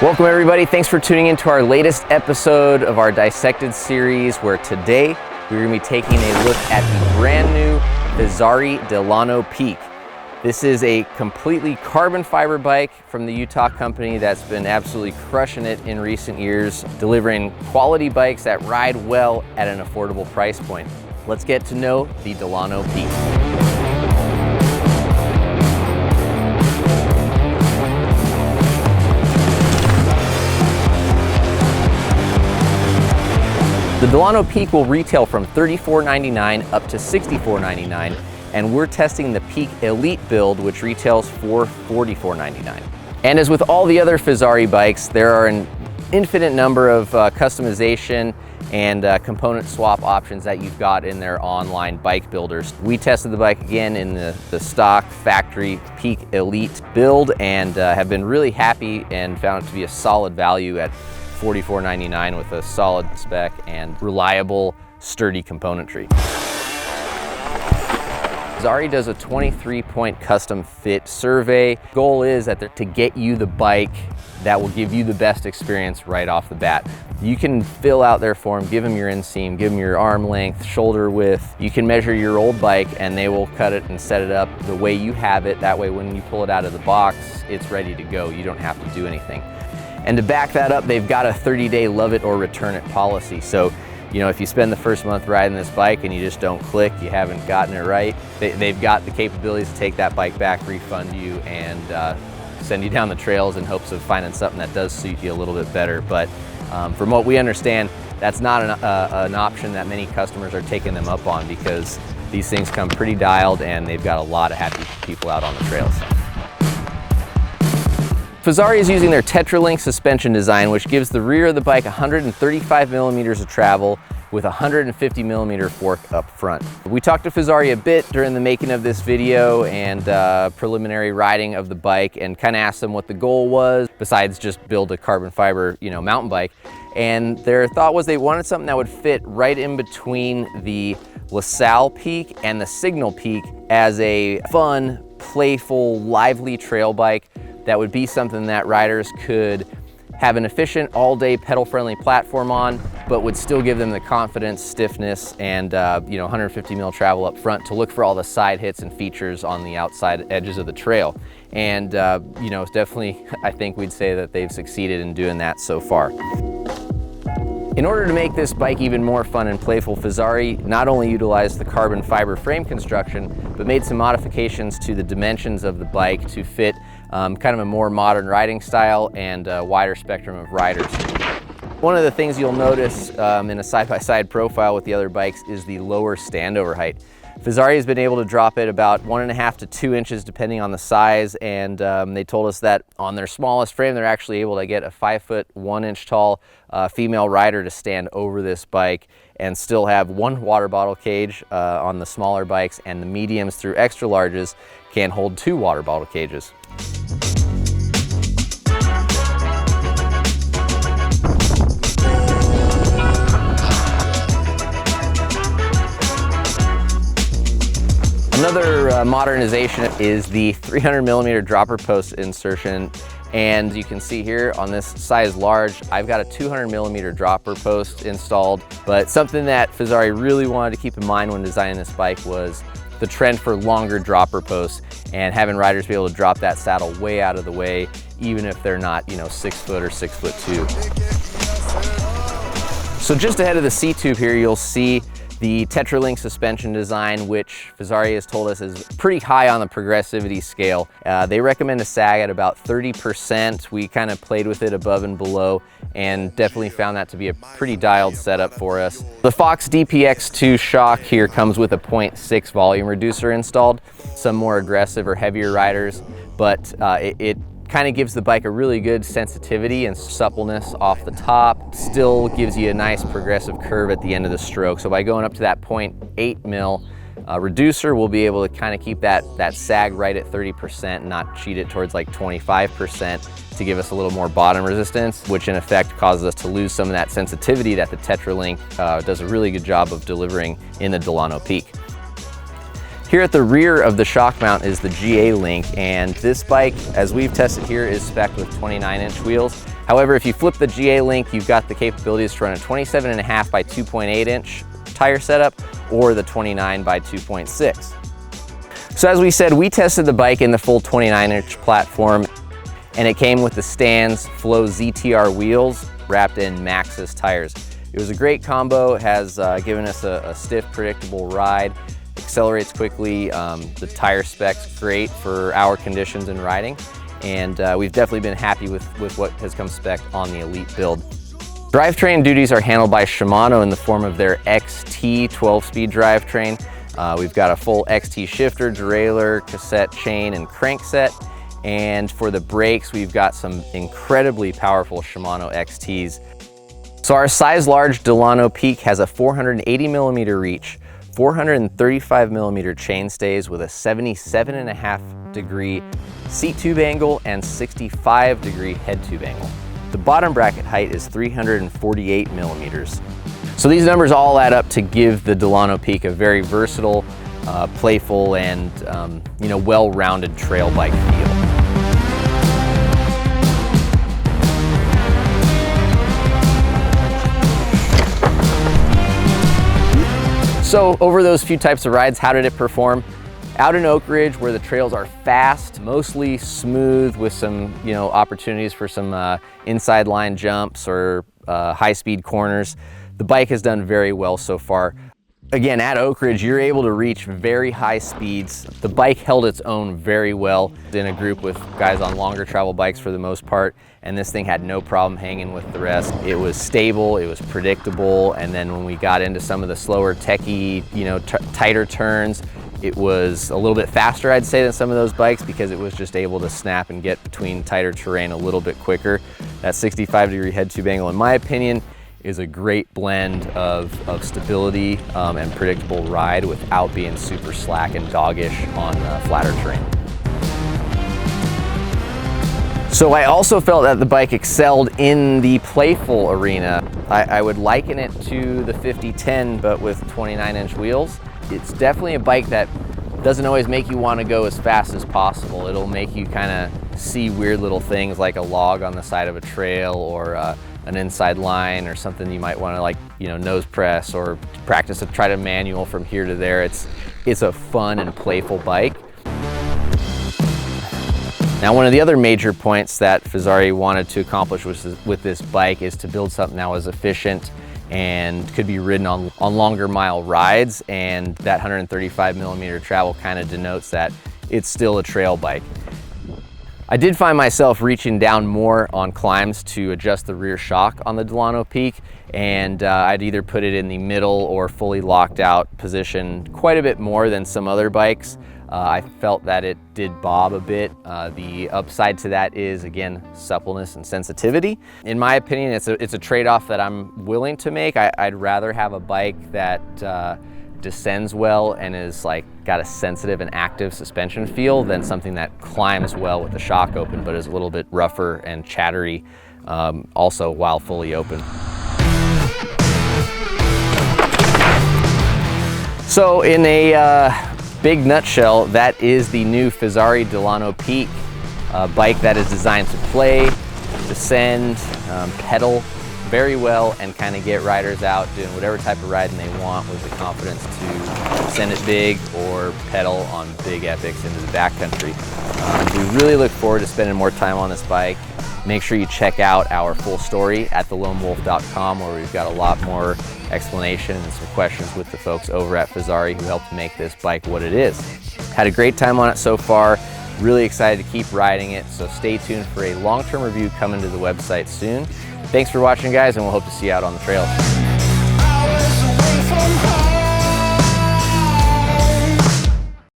Welcome everybody, thanks for tuning in to our latest episode of our Dissected series, where today we're going to be taking a look at the brand new Fezzari Delano Peak. This is a completely carbon fiber bike from the Utah company that's been absolutely crushing it in recent years, delivering quality bikes that ride well at an affordable price point. Let's get to know the Delano Peak. The Delano Peak will retail from $34.99 up to $64.99, and we're testing the Peak Elite build, which retails for $44.99. And as with all the other Fezzari bikes, there are an infinite number of customization and component swap options that you've got in their online bike builders. We tested the bike again in the stock factory Peak Elite build and have been really happy and found it to be a solid value at $44.99 with a solid spec and reliable, sturdy componentry. Fezzari does a 23-point custom fit survey. Goal is that to get you the bike that will give you the best experience right off the bat. You can fill out their form, give them your inseam, give them your arm length, shoulder width. You can measure your old bike and they will cut it and set it up the way you have it. That way when you pull it out of the box, it's ready to go. You don't have to do anything. And to back that up, they've got a 30-day love it or return it policy. So, you know, if you spend the first month riding this bike and you just don't click, you haven't gotten it right, they've got the capabilities to take that bike back, refund you, and send you down the trails in hopes of finding something that does suit you a little bit better. But from what we understand, that's not an option that many customers are taking them up on, because these things come pretty dialed and they've got a lot of happy people out on the trails. Fezzari is using their Tetralink suspension design, which gives the rear of the bike 135 millimeters of travel with a 150 millimeter fork up front. We talked to Fezzari a bit during the making of this video and preliminary riding of the bike, and kind of asked them what the goal was besides just build a carbon fiber, mountain bike. And their thought was they wanted something that would fit right in between the LaSalle Peak and the Signal Peak as a fun, playful, lively trail bike that would be something that riders could have an efficient all-day pedal-friendly platform on, but would still give them the confidence, stiffness, and 150 mil travel up front to look for all the side hits and features on the outside edges of the trail. And definitely, I think we'd say that they've succeeded in doing that so far. In order to make this bike even more fun and playful, Fezzari not only utilized the carbon fiber frame construction, but made some modifications to the dimensions of the bike to fit kind of a more modern riding style and a wider spectrum of riders. One of the things you'll notice in a side-by-side profile with the other bikes is the lower standover height. Fezzari has been able to drop it about 1.5 to 2 inches depending on the size, and they told us that on their smallest frame they're actually able to get a 5' 1 inch tall female rider to stand over this bike and still have one water bottle cage on the smaller bikes, and the mediums through extra larges can hold 2 water bottle cages. Another modernization is the 300 millimeter dropper post insertion, and you can see here on this size large, I've got a 200 millimeter dropper post installed. But something that Fezzari really wanted to keep in mind when designing this bike was the trend for longer dropper posts and having riders be able to drop that saddle way out of the way, even if they're not 6 foot or 6'2". So just ahead of the C-tube here, you'll see the Tetralink suspension design, which Fezzari has told us is pretty high on the progressivity scale. They recommend a sag at about 30%. We kind of played with it above and below and definitely found that to be a pretty dialed setup for us. The Fox DPX2 shock here comes with a 0.6 volume reducer installed. Some more aggressive or heavier riders, but it kind of gives the bike a really good sensitivity and suppleness off the top. Still gives you a nice progressive curve at the end of the stroke. So by going up to that 0.8 mil reducer, we'll be able to kind of keep that sag right at 30%, not cheat it towards like 25% to give us a little more bottom resistance, which in effect causes us to lose some of that sensitivity that the Tetralink does a really good job of delivering in the Delano Peak. Here at the rear of the shock mount is the GA Link, and this bike, as we've tested here, is spec'd with 29-inch wheels. However, if you flip the GA link, you've got the capabilities to run a 27.5 by 2.8 inch tire setup or the 29 by 2.6. So as we said, we tested the bike in the full 29-inch platform, and it came with the Stan's Flow ZTR wheels wrapped in Maxxis tires. It was a great combo. It has given us a stiff, predictable ride, accelerates quickly. The tire spec's great for our conditions and riding, and we've definitely been happy with what has come spec on the Elite build. Drivetrain duties are handled by Shimano in the form of their XT 12-speed drivetrain. We've got a full XT shifter, derailleur, cassette, chain, and crankset. And for the brakes, we've got some incredibly powerful Shimano XTs. So our size large Delano Peak has a 480 millimeter reach, 435 millimeter chainstays with a 77.5 degree seat tube angle and 65 degree head tube angle. The bottom bracket height is 348 millimeters. So these numbers all add up to give the Delano Peak a very versatile, playful, and well-rounded trail bike feel. So over those few types of rides, how did it perform? Out in Oak Ridge, where the trails are fast, mostly smooth with some opportunities for some inside line jumps or high-speed corners, the bike has done very well so far. Again, at Oak Ridge, you're able to reach very high speeds. The bike held its own very well in a group with guys on longer travel bikes for the most part, and this thing had no problem hanging with the rest. It was stable, it was predictable, and then when we got into some of the slower, techie, tighter turns, it was a little bit faster, I'd say, than some of those bikes because it was just able to snap and get between tighter terrain a little bit quicker. That 65 degree head tube angle, in my opinion, is a great blend of stability and predictable ride without being super slack and doggish on flatter terrain. So I also felt that the bike excelled in the playful arena. I would liken it to the 5010, but with 29-inch wheels. It's definitely a bike that doesn't always make you want to go as fast as possible. It'll make you kind of see weird little things like a log on the side of a trail or an inside line or something you might want to nose press or practice to try to manual from here to there. It's a fun and playful bike. Now, one of the other major points that Fezzari wanted to accomplish with this bike is to build something that was efficient and could be ridden on longer mile rides, and that 135 millimeter travel kind of denotes that it's still a trail bike. I did find myself reaching down more on climbs to adjust the rear shock on the Delano Peak, and I'd either put it in the middle or fully locked out position quite a bit more than some other bikes. I felt that it did bob a bit. The upside to that is, again, suppleness and sensitivity. In my opinion, it's a trade-off that I'm willing to make. I'd rather have a bike that descends well and is got a sensitive and active suspension feel than something that climbs well with the shock open but is a little bit rougher and chattery also while fully open. So in a big nutshell, that is the new Fezzari Delano Peak, a bike that is designed to play, descend, pedal very well, and kind of get riders out doing whatever type of riding they want with the confidence to send it big or pedal on big epics into the backcountry. We really look forward to spending more time on this bike. Make sure you check out our full story at theloamwolf.com, where we've got a lot more explanation and some questions with the folks over at Fezzari who helped make this bike what it is. Had a great time on it so far. Really excited to keep riding it, so stay tuned for a long-term review coming to the website soon. Thanks for watching, guys, and we'll hope to see you out on the trails.